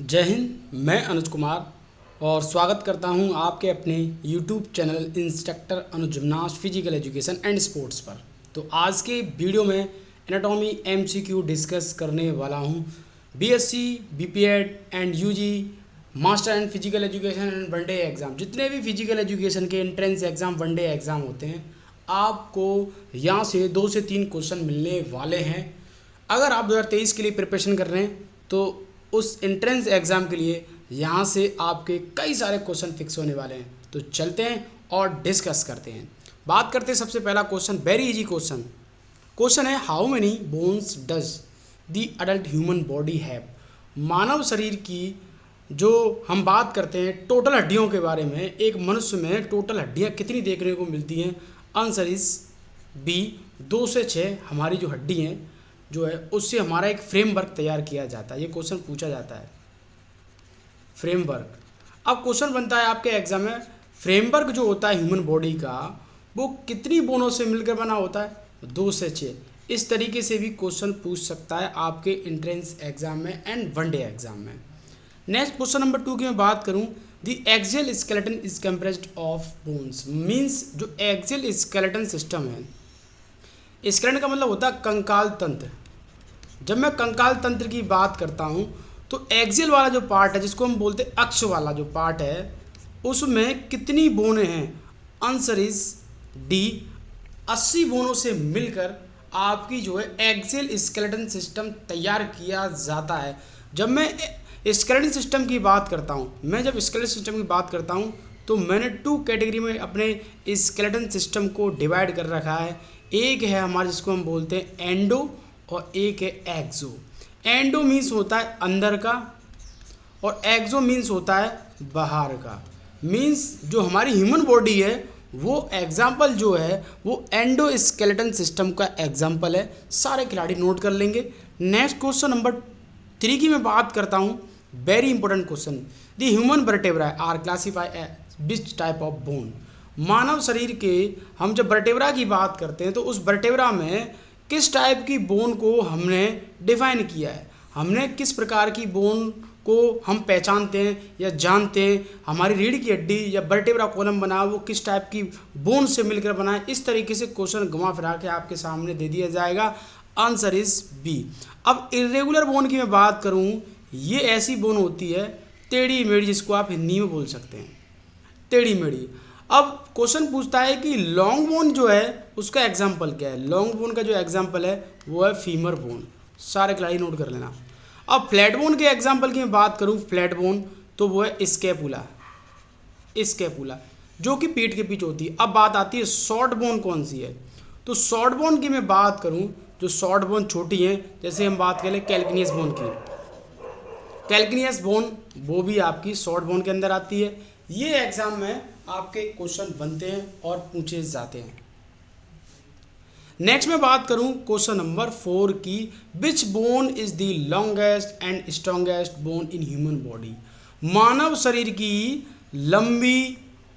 जय हिंद। मैं अनुज कुमार और स्वागत करता हूं आपके अपने YouTube channel instructor Anuj gymnast physical education and sports पर। तो आज के वीडियो में एनाटॉमी MCQ डिस्कस करने वाला हूं। BSc, BPEd and UG master and physical education and one day exam, जितने भी फिजिकल एजुकेशन के एंट्रेंस एग्ज़ाम, वनडे एग्ज़ाम होते हैं, आपको यहाँ से 2 से 3 क्वेश्चन मिलने वाले हैं। अगर आप 2023 के लिए प्रिपरेशन कर रहे हैं तो उस एंट्रेंस एग्ज़ाम के लिए यहाँ से आपके कई सारे क्वेश्चन फिक्स होने वाले हैं। तो चलते हैं और डिस्कस करते हैं। बात करते हैं सबसे पहला क्वेश्चन, वेरी इजी क्वेश्चन है, how many bones does the adult human body have. मानव शरीर की जो हम बात करते हैं टोटल हड्डियों के बारे में, एक मनुष्य में टोटल हड्डियाँ कितनी देखने को मिलती हैं? आंसर इज बी, 2 से 6 हमारी जो हड्डी हैं जो है उससे हमारा एक फ्रेमवर्क तैयार किया जाता है। ये क्वेश्चन पूछा जाता है, फ्रेमवर्क। अब क्वेश्चन बनता है आपके एग्जाम में, फ्रेमवर्क जो होता है ह्यूमन बॉडी का वो कितनी बोनों से मिलकर बना होता है? 2 से 6। इस तरीके से भी क्वेश्चन पूछ सकता है आपके एंट्रेंस एग्जाम में एंड वनडे एग्जाम में। नेक्स्ट क्वेश्चन नंबर 2 की मैं बात करूं, the axial skeleton is compressed of bones. Means जो एक्सियल स्केलेटन सिस्टम है, स्केलेटन का मतलब होता है कंकाल तंत्र। जब मैं कंकाल तंत्र की बात करता हूं तो एक्सियल वाला जो पार्ट है, जिसको हम बोलते हैं अक्ष वाला जो पार्ट है, उसमें कितनी बोनें हैं? आंसर इज डी, 80 बोनों से मिलकर आपकी जो है एक्सियल स्केलेटन सिस्टम तैयार किया जाता है। जब मैं स्केलेटन सिस्टम की बात करता हूं, जब स्केलेटन सिस्टम की बात करता हूं तो मैंने 2 कैटेगरी में अपने स्केलेटन सिस्टम को डिवाइड कर रखा है। एक है हमारे जिसको हम बोलते हैं एंडो और एक है एक्सो। एंडो मीन्स होता है अंदर का और एक्सो मीन्स होता है बाहर का। मीन्स जो हमारी ह्यूमन बॉडी है वो एग्जाम्पल जो है वो एंडो स्केलेटन सिस्टम का एग्जाम्पल है। सारे खिलाड़ी नोट कर लेंगे। नेक्स्ट क्वेश्चन नंबर 3 की मैं बात करता हूँ, very important question, the human vertebra are classified as which type of bone. मानव शरीर के हम जब वर्टेब्रा की बात करते हैं तो उस वर्टेब्रा में किस टाइप की बोन को हमने डिफाइन किया है, हमने किस प्रकार की बोन को हम पहचानते हैं या जानते हैं, हमारी रीढ़ की हड्डी या वर्टेब्रा कॉलम बना वो किस टाइप की बोन से मिलकर बना है। इस तरीके से क्वेश्चन घुमा फिरा के आपके सामने दे दिया जाएगा। Answer is B. अब इरेगुलर बोन की मैं बात करूं, ये ऐसी बोन होती है टेढ़ी मेढ़ी, जिसको आप हिंदी में बोल सकते हैं टेढ़ी मेढ़ी। अब क्वेश्चन पूछता है कि लॉन्ग बोन जो है उसका एग्जाम्पल क्या है? लॉन्ग बोन का जो एग्जाम्पल है वो है फीमर बोन। सारे खिलाड़ी नोट कर लेना। अब फ्लैट बोन के एग्जाम्पल की मैं बात करूं, फ्लैट बोन तो वो है स्कैपुला जो कि पीठ के पीछे होती है। अब बात आती है शॉर्ट बोन कौन सी है, तो शॉर्ट बोन की मैं बात करूं, जो शॉर्ट बोन छोटी हैं, जैसे हम बात करें कैल्किनियस बोन की, कैल्किनियस बोन वो भी आपकी शॉर्ट बोन के अंदर आती है। ये एग्जाम में आपके क्वेश्चन बनते हैं और पूछे जाते हैं। नेक्स्ट मैं बात करूं क्वेश्चन नंबर 4 की, which bone is the longest and strongest bone in human body. मानव शरीर की लंबी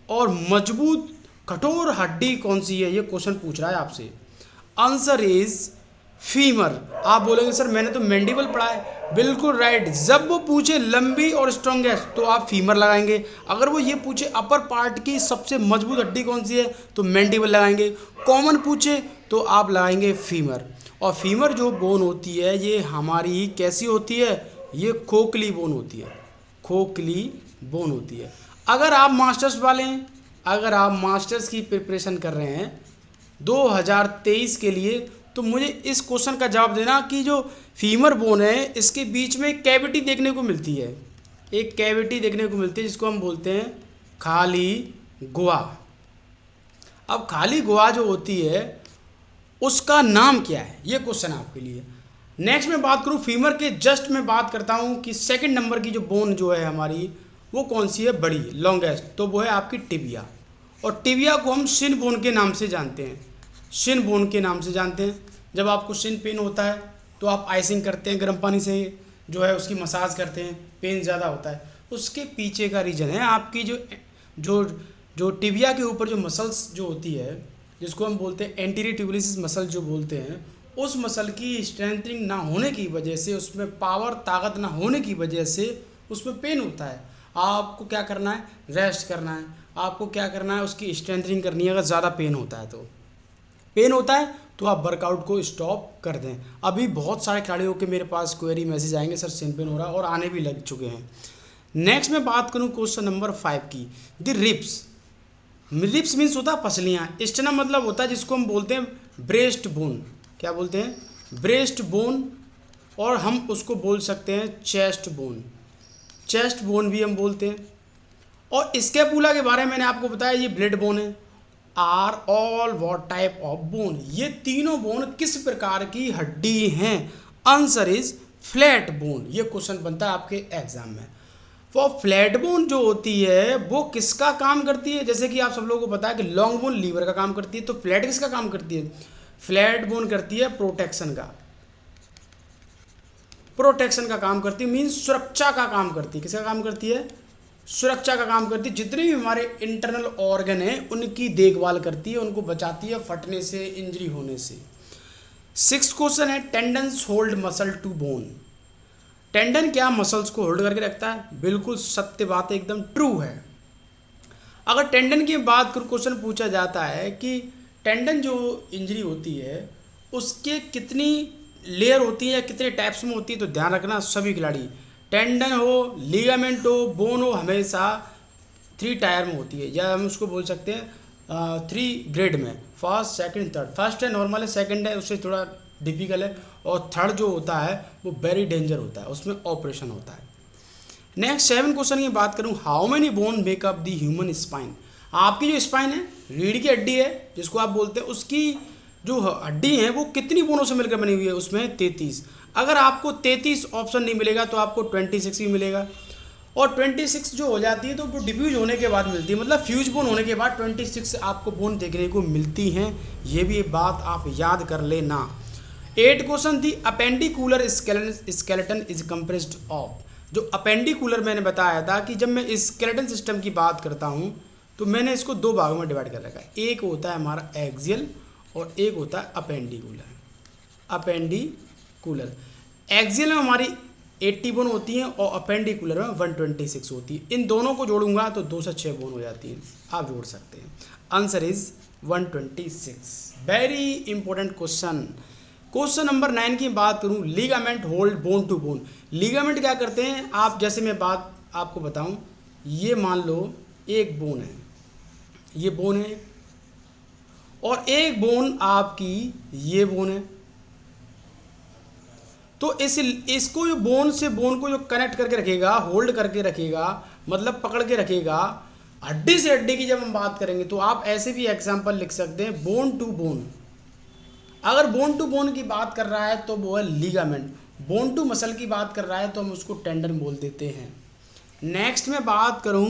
और मजबूत कठोर हड्डी कौन सी है? ये क्वेश्चन पूछ रहा है आपसे। Answer is femur. आप बोलेंगे सर मैंने तो मैंडिबल पढ़ा है। बिल्कुल राइट। जब वो पूछे लंबी और स्ट्रॉन्गेस्ट तो आप फीमर लगाएंगे। अगर वो ये पूछे अपर पार्ट की सबसे मजबूत हड्डी कौन सी है तो मैंडिबल लगाएंगे। कॉमन पूछे तो आप लगाएंगे फीमर। और फीमर जो बोन होती है ये हमारी कैसी होती है? ये खोखली बोन होती है, खोखली बोन होती है। अगर आप मास्टर्स वाले हैं, अगर आप मास्टर्स की प्रिपरेशन कर रहे हैं 2023 के लिए, तो मुझे इस क्वेश्चन का जवाब देना कि जो फीमर बोन है इसके बीच में कैविटी देखने को मिलती है, एक कैविटी देखने को मिलती है जिसको हम बोलते हैं खाली गुहा। अब खाली गुहा जो होती है उसका नाम क्या है? ये क्वेश्चन आपके लिए। नेक्स्ट मैं बात करूं फीमर के जस्ट मैं बात करता हूं कि सेकंड नंबर की जो बोन जो है हमारी वो कौन सी है बड़ी लॉन्गेस्ट, तो वो है आपकी टिबिया। और टिबिया को हम शिन बोन के नाम से जानते हैं, शिन बोन के नाम से जानते हैं। जब आपको शिन पेन होता है तो आप आइसिंग करते हैं गर्म पानी से, जो है उसकी मसाज करते हैं, पेन ज़्यादा होता है, उसके पीछे का रीजन है आपकी जो टिबिया के ऊपर जो मसल्स जो होती है, जिसको हम बोलते हैं एंटीरियर ट्यूबुलिस मसल जो बोलते हैं, उस मसल की स्ट्रेंथनिंग ना होने की वजह से, उसमें पावर ताकत ना होने की वजह से उसमें पेन होता है, आपको क्या करना है, रेस्ट करना है, आपको क्या करना है, उसकी स्ट्रेंथनिंग करनी है। अगर ज़्यादा पेन होता है तो तो आप वर्कआउट को स्टॉप कर दें। अभी बहुत सारे खिलाड़ियों के मेरे पास क्वेरी मैसेज आएंगे, सर सिन पेन हो रहा है, और आने भी लग चुके हैं। नेक्स्ट मैं बात करूं क्वेश्चन नंबर 5 की, द रिब्स। रिब्स मीन्स होता है पसलियाँ, स्टेनम मतलब होता है जिसको हम बोलते हैं ब्रेस्ट बोन। क्या बोलते हैं? ब्रेस्ट बोन, और हम उसको बोल सकते हैं चेस्ट बोन। चेस्ट बोन भी हम बोलते हैं। और स्कैपुला के बारे में मैंने आपको बताया, ये ब्लेड बोन है। Are all what type of bone, ये तीनों बोन किस प्रकार की हड्डी हैं? Answer is flat bone. ये क्वेश्चन बनता है आपके एग्जाम में। वो फ्लैट बोन जो होती है वो किसका काम करती है? जैसे कि आप सब लोगों को पता है कि लॉन्ग बोन लीवर का काम करती है, तो फ्लैट किसका काम करती है? फ्लैट बोन करती है प्रोटेक्शन का। प्रोटेक्शन का काम करती है, मीन्स सुरक्षा का काम करती है। किसका काम करती है? सुरक्षा का काम करती है। जितने भी हमारे इंटरनल ऑर्गन हैं उनकी देखभाल करती है, उनको बचाती है फटने से, इंजरी होने से। 6th क्वेश्चन है, tendons hold muscle to bone. Tendon क्या मसल्स को होल्ड करके रखता है? बिल्कुल सत्य बात है, एकदम ट्रू है। अगर टेंडन की बात करूँ, क्वेश्चन पूछा जाता है कि टेंडन जो इंजरी होती है उसके कितनी लेयर होती है या कितने टाइप्स में होती है, तो ध्यान रखना सभी खिलाड़ी, टेंडन हो, लिगामेंट हो, बोन हो, हमेशा 3 टायर में होती है, या हम उसको बोल सकते हैं 3 ग्रेड में, फर्स्ट, सेकंड, थर्ड। फर्स्ट है नॉर्मल है, सेकंड है उससे थोड़ा डिफिकल्ट है, और थर्ड जो होता है वो वेरी डेंजर होता है, उसमें ऑपरेशन होता है। नेक्स्ट 7 क्वेश्चन की बात करूँ, how many bone make up the human spine. आपकी जो स्पाइन है, रीढ़ की हड्डी है जिसको आप बोलते हैं, उसकी जो हड्डी है वो कितनी बोनों से मिलकर बनी हुई है? उसमें 33। अगर आपको 33 ऑप्शन नहीं मिलेगा तो आपको 26 भी मिलेगा, और 26 जो हो जाती है तो वो डिफ्यूज होने के बाद मिलती है, मतलब फ्यूज बोन होने के बाद 26 आपको बोन देखने को मिलती हैं। ये भी बात आप याद कर लेना। 8 question, the appendicular skeleton is compressed of. जो अपेंडिकुलर मैंने बताया था कि जब मैं स्केलेटन सिस्टम की बात करता हूँ तो मैंने इसको 2 भागों में डिवाइड कर रखा है। एक होता है हमारा एक्सियल और एक होता है अपेंडिकुलर। अपेंडिकुलर एक्सियल में हमारी 80 बोन होती हैं और अपेंडिकुलर में 126 होती है। इन दोनों को जोड़ूंगा तो 2 से 6 बोन हो जाती हैं, आप जोड़ सकते हैं। Answer is 126। Very important question. Question number 9 की बात करूं, ligament hold bone to bone. Ligament क्या करते हैं? आप जैसे मैं बात आपको बताऊं, ये मान लो एक बोन है, ये बोन है, और एक बोन आपकी ये बोन है, तो इसको जो बोन से बोन को जो कनेक्ट करके रखेगा, होल्ड करके रखेगा, मतलब पकड़ के रखेगा, हड्डी से हड्डी की जब हम बात करेंगे तो आप ऐसे भी एग्जांपल लिख सकते हैं, बोन टू बोन। अगर बोन टू बोन की बात कर रहा है तो वो है लिगामेंट, बोन टू मसल की बात कर रहा है तो हम उसको टेंडन बोल देते हैं। नेक्स्ट में बात करूं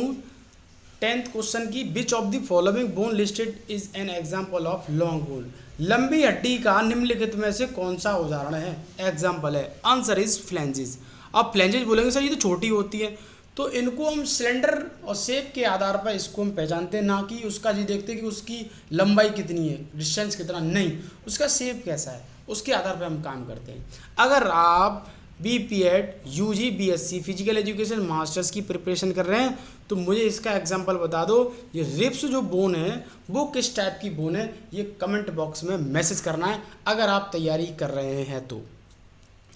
10th क्वेश्चन की, विच of the following bone listed is an example of long bone. लंबी हड्डी का निम्नलिखित में से कौन सा उदाहरण है, एग्जाम्पल है? Answer is flanges. अब फ्लैंजेस बोलेंगे सर ये तो छोटी होती है, तो इनको हम सिलेंडर और शेप के आधार पर इसको हम पहचानते हैं, ना कि उसका जी देखते हैं कि उसकी लंबाई कितनी है, डिस्टेंस कितना, नहीं, उसका शेप कैसा है, उसके आधार पर हम काम करते हैं। अगर आप BPED, UG, BSc physical education masters की प्रिपरेशन कर रहे हैं तो मुझे इसका एग्जांपल बता दो, ये रिब्स जो बोन है वो किस टाइप की बोन है, ये कमेंट बॉक्स में मैसेज करना है अगर आप तैयारी कर रहे हैं तो।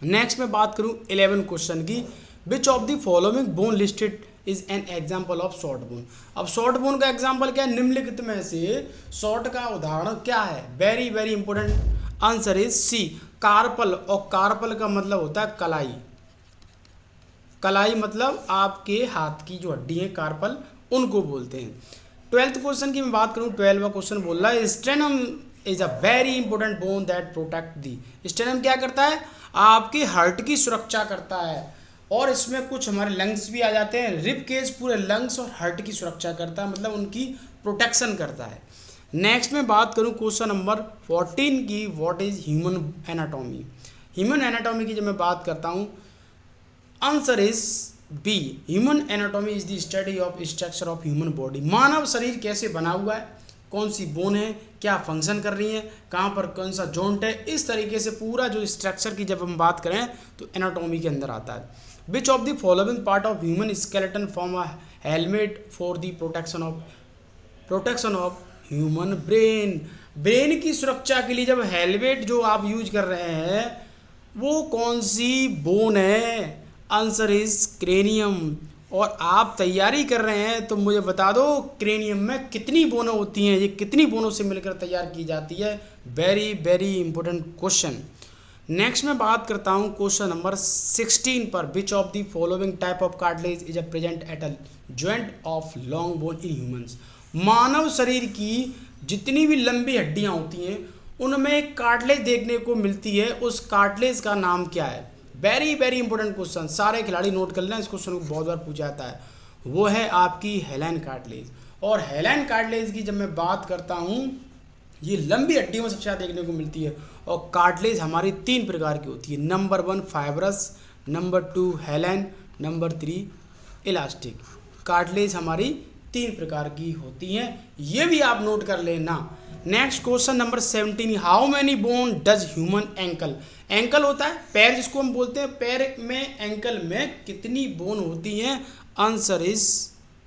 नेक्स्ट मैं बात करूं 11 क्वेश्चन की, विच of the following bone listed is an example of short bone. अब शॉर्ट बोन का एग्जाम्पल क्या है? निम्नलिखित में से शॉर्ट का उदाहरण क्या है? Very very important. Answer is C, carpal. और कार्पल का मतलब होता है कलाई। कलाई मतलब आपके हाथ की जो हड्डी है कार्पल, उनको बोलते हैं। 12th क्वेश्चन की मैं बात करूं, 12वां क्वेश्चन बोल रहा है, stannum is a very important bone that protect the. Stannum क्या करता है? आपके हार्ट की सुरक्षा करता है, और इसमें कुछ हमारे लंग्स भी आ जाते हैं। रिब केज पूरे लंग्स और हार्ट की सुरक्षा करता है, मतलब उनकी प्रोटेक्शन करता है। नेक्स्ट में बात करूं क्वेश्चन नंबर 14 की, what is human anatomy. Human anatomy की जब मैं बात करता हूं, answer is B, human anatomy is the study of structure of human body. मानव शरीर कैसे बना हुआ है, कौन सी बोन है, क्या फंक्शन कर रही है, कहाँ पर कौन सा जॉइंट है, इस तरीके से पूरा जो स्ट्रक्चर की जब हम बात करें तो एनाटॉमी के अंदर आता है। विच of the following part of human skeleton form a helmet for the protection of human brain. Brain की सुरक्षा के लिए जब हेलमेट जो आप यूज कर रहे हैं वो कौन सी बोन है? Answer is cranium. और आप तैयारी कर रहे हैं तो मुझे बता दो क्रेनियम में कितनी बोनें होती हैं, ये कितनी बोनों से मिलकर तैयार की जाती है? Very very important question. Next मैं बात करता हूँ क्वेश्चन नंबर 16 पर। Which of the following type of cartilage is a present at a joint of long bone in humans. मानव शरीर की जितनी भी लंबी हड्डियाँ होती हैं उनमें एक कार्टिलेज देखने को मिलती है, उस कार्टिलेज का नाम क्या है? वेरी वेरी इंपॉर्टेंट क्वेश्चन, सारे खिलाड़ी नोट कर लेना, इस क्वेश्चन को बहुत बार पूछा जाता है। वो है आपकी हेलाइन कार्टिलेज। और हेलाइन कार्टिलेज की जब मैं बात करता हूँ, ये लंबी हड्डियों में सबसे ज़्यादा देखने को मिलती है। और कार्टिलेज हमारी 3 प्रकार की होती है। Number 1 fibrous, number 2 हेलाइन, number 3 elastic. Cartilage हमारी 3 प्रकार की होती हैं, ये भी आप नोट कर लेना। Next question number 17, how many bone does human ankle. Ankle होता है पैर जिसको हम बोलते हैं, पैर में एंकल में कितनी बोन होती हैं? आंसर इज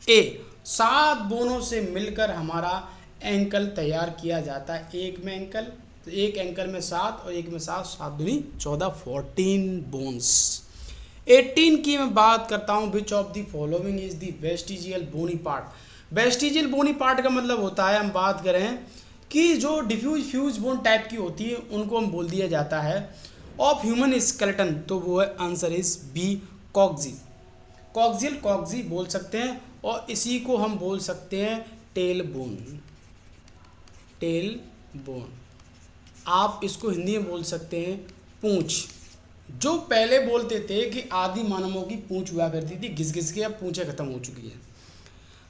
ए, 7 बोनों से मिलकर हमारा एंकल तैयार किया जाता है। एक में एंकल, तो एक एंकल में 7 और एक में 7, 7 दूनी 14, 14 बोन्स। 18 की मैं बात करता हूँ, which of the following is the vestigial bony part. Vestigial bony part का मतलब होता है, हम बात करें कि जो डिफ्यूज फ्यूज बोन टाइप की होती है उनको हम बोल दिया जाता है ऑफ ह्यूमन स्केलेटन, तो वो है आंसर इज बी, कॉक्सी। कॉक्सियल कॉक्सी बोल सकते हैं, और इसी को हम बोल सकते हैं टेल बोन। टेल बोन, आप इसको हिंदी में बोल सकते हैं पूंछ। जो पहले बोलते थे कि आदि मानवों की पूंछ हुआ करती थी, घिस घिस के अब पूंछें खत्म हो चुकी है।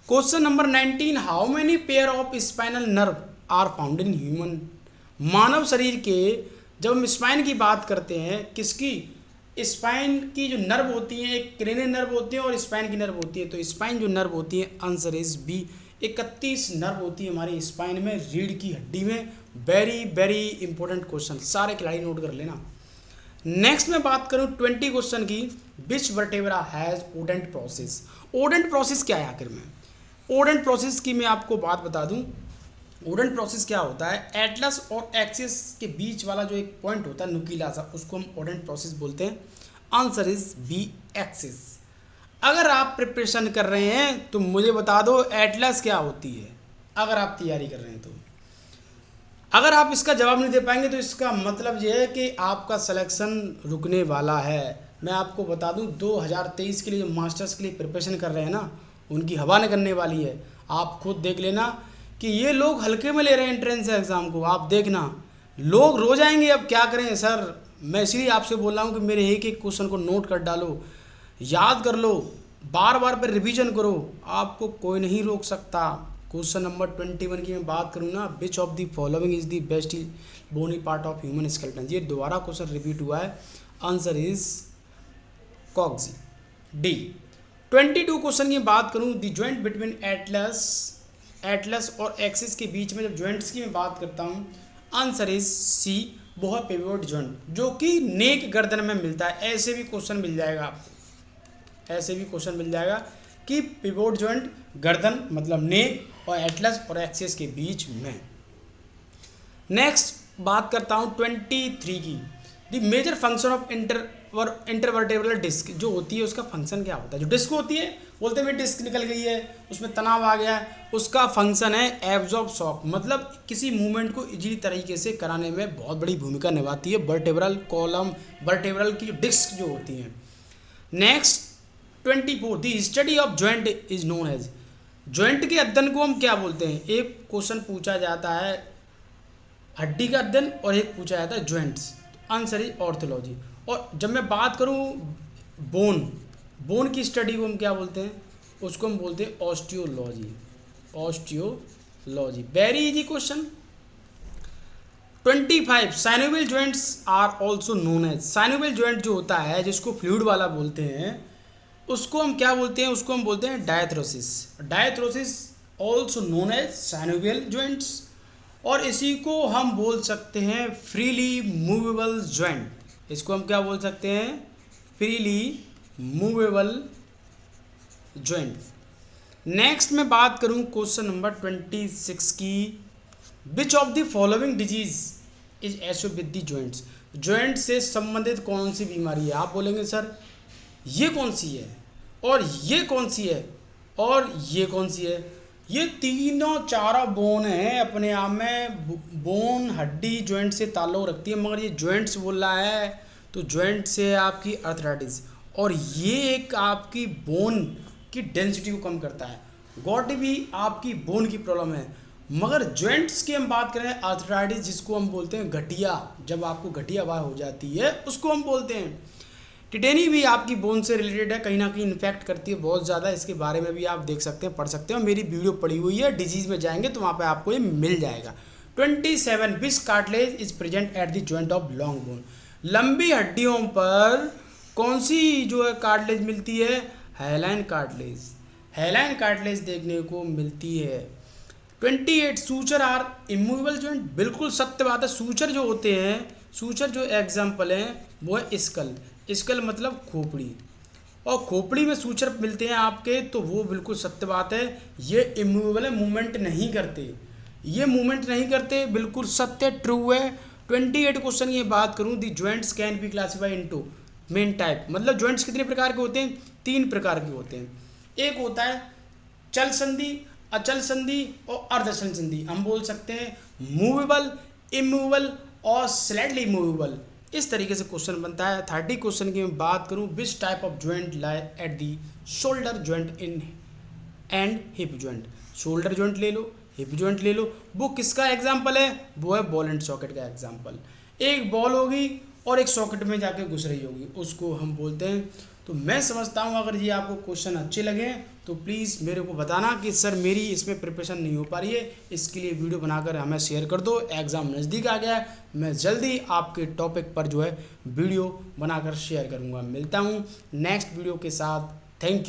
Question number 19, how many pair of spinal nerve are found in human. मानव शरीर के जब हम स्पाइन की बात करते हैं, किसकी? स्पाइन की जो नर्व होती हैं, एक क्रेनियल नर्व होती है और स्पाइन की नर्व होती है। तो स्पाइन जो नर्व होती है, आंसर इज बी, 31 नर्व होती है हमारे स्पाइन में, रीढ़ की हड्डी में। वेरी वेरी इंपॉर्टेंट क्वेश्चन, सारे खिलाड़ी नोट कर लेना। नेक्स्ट मैं बात करूं 20 क्वेश्चन की, विच वर्टेब्रा हैज ओडेंट प्रोसेस। ओडेंट प्रोसेस क्या है आखिर में? ओडेंट प्रोसेस की मैं आपको बात बता दूं। ओडेंट प्रोसेस क्या होता है? एटलस और एक्सिस के बीच वाला जो एक पॉइंट होता है नुकीला सा, उसको हम ओडेंट प्रोसेस बोलते हैं। Answer is B, axis. अगर आप प्रिपरेशन कर रहे हैं तो मुझे बता दो एटलस क्या होती है, अगर आप तैयारी कर रहे हैं तो। अगर आप इसका जवाब नहीं दे पाएंगे तो इसका मतलब ये है कि आपका सिलेक्शन रुकने वाला है। मैं आपको बता दूं 2023 के लिए जो मास्टर्स के लिए प्रिपरेशन कर रहे हैं ना, उनकी हवा निकलने वाली है। आप खुद देख लेना कि ये लोग हल्के में ले रहे हैं एंट्रेंस एग्ज़ाम को। आप देखना लोग रो जाएंगे, अब क्या करें सर। मैं इसलिए आपसे बोल रहा हूँ कि मेरे एक एक क्वेश्चन को नोट कर डालो, याद कर लो, बार बार पर रिवीजन करो, आपको कोई नहीं रोक सकता। क्वेश्चन नंबर 21 की मैं बात करूँ ना, which of the following is the best bony part of human skeleton. ये दोबारा क्वेश्चन रिपीट हुआ है, answer is coccyx, D. 22 question की बात करूँ, द जॉइंट बिटवीन एटलस और एक्सिस के बीच में जब जॉइंट्स की मैं बात करता हूँ, आंसर इज सी, वो है पिवोट जॉइंट, जो कि नेक गर्दन में मिलता है। ऐसे भी क्वेश्चन मिल जाएगा आपको, ऐसे भी क्वेश्चन मिल जाएगा कि पिवोट जॉइंट गर्दन मतलब नेक और एटलस और एक्सिस के बीच में। नेक्स्ट बात करता हूँ 23 की, the major function of intervertebral disc जो होती है, उसका फंक्शन क्या होता है? जो डिस्क होती है, बोलते हैं डिस्क निकल गई है, उसमें तनाव आ गया है, उसका फंक्शन है एब्जॉर्ब शॉक, मतलब किसी मूवमेंट को इजीली तरीके से कराने में बहुत बड़ी भूमिका निभाती है वर्टेब्रल कॉलम, वर्टेब्रल की डिस्क जो होती हैं। Next 24, the study of joint is known as. Joint के अध्ययन को हम क्या बोलते हैं? एक क्वेश्चन पूछा जाता है हड्डी का अध्ययन और एक पूछा जाता है जॉइंट्स, आंसर इज ऑर्थोलॉजी। और जब मैं बात करूं बोन की स्टडी को हम क्या बोलते हैं? उसको हम बोलते हैं osteology, osteology. Very easy question. 25, synovial joints are also known as. Synovial joint जो होता है, जिसको फ्लूइड वाला बोलते हैं, उसको हम क्या बोलते हैं? उसको हम बोलते हैं diarthrosis. Diarthrosis also known as synovial joints. और इसी को हम बोल सकते हैं फ्रीली मूवेबल जॉइंट। इसको हम क्या बोल सकते हैं? Freely movable joint. नेक्स्ट मैं बात करूं क्वेश्चन नंबर 26 की, विच of the following disease is associated with the joints. Joint से संबंधित कौन सी बीमारी है? आप बोलेंगे सर ये कौन सी है और ये कौन सी है और ये कौन सी है? ये तीनों चारों बोन हैं अपने आप में, बोन हड्डी जॉइंट से ताल्लुक़ रखती है, मगर ये जॉइंट्स बोल रहा है तो जॉइंट से आपकी अर्थराइटिस, और ये एक आपकी बोन की डेंसिटी को कम करता है। गॉट भी आपकी बोन की प्रॉब्लम है, मगर जॉइंट्स की हम बात करें अर्थराइटिस, जिसको हम बोलते हैं गठिया, जब आपको गठिया बात हो जाती है उसको हम बोलते हैं। टिटेनी भी आपकी बोन से रिलेटेड है, कहीं ना कहीं इन्फेक्ट करती है बहुत ज़्यादा, इसके बारे में भी आप देख सकते हैं, पढ़ सकते हैं, मेरी वीडियो पड़ी हुई है, डिजीज़ में जाएंगे तो वहाँ पे आपको ये मिल जाएगा। 27 which cartilage is present at the joint of long bone. लंबी हड्डियों पर कौन सी जो है कार्टिलेज मिलती है? Highline cartilage. हाइलाइन कार्टिलेज देखने को मिलती है। 28 सूचर आर इमूवेबल जॉइंट। बिल्कुल सत्य बात है, सूचर जो होते हैं, सूचर जो एग्जाम्पल हैं वो है स्कल। स्कल मतलब खोपड़ी, और खोपड़ी में सूचर मिलते हैं आपके, तो वो बिल्कुल सत्य बात है, ये इमूवेबल है, मूवमेंट नहीं करते, ये मूवमेंट नहीं करते, बिल्कुल सत्य, ट्रू है। 28 क्वेश्चन ये बात करूँ, the joints can be classified into main type. मतलब जॉइंट्स कितने प्रकार के होते हैं? 3 प्रकार के होते हैं। एक होता है चल संधि, अचल संधि और अर्धचल संधि। हम बोल सकते हैं मूवेबल, इमूवेबल और स्लाइटली मूवेबल। इस तरीके से क्वेश्चन बनता है। 30 क्वेश्चन की मैं बात करूं, विच type of joint lie at the shoulder joint in and hip joint. Shoulder joint ले लो, हिप जॉइंट ले लो, वो किसका एग्जाम्पल है? वो है बॉल एंड सॉकेट का एग्जाम्पल। एक बॉल होगी और एक सॉकेट में जाके घुस रही होगी, उसको हम बोलते हैं। तो मैं समझता हूँ अगर ये आपको क्वेश्चन अच्छे लगे तो प्लीज़ मेरे को बताना कि सर मेरी इसमें प्रिपरेशन नहीं हो पा रही है, इसके लिए वीडियो बनाकर हमें शेयर कर दो। एग्ज़ाम नज़दीक आ गया है, मैं जल्दी आपके टॉपिक पर जो है वीडियो बनाकर शेयर करूँगा। मिलता हूँ नेक्स्ट वीडियो के साथ। Thank you.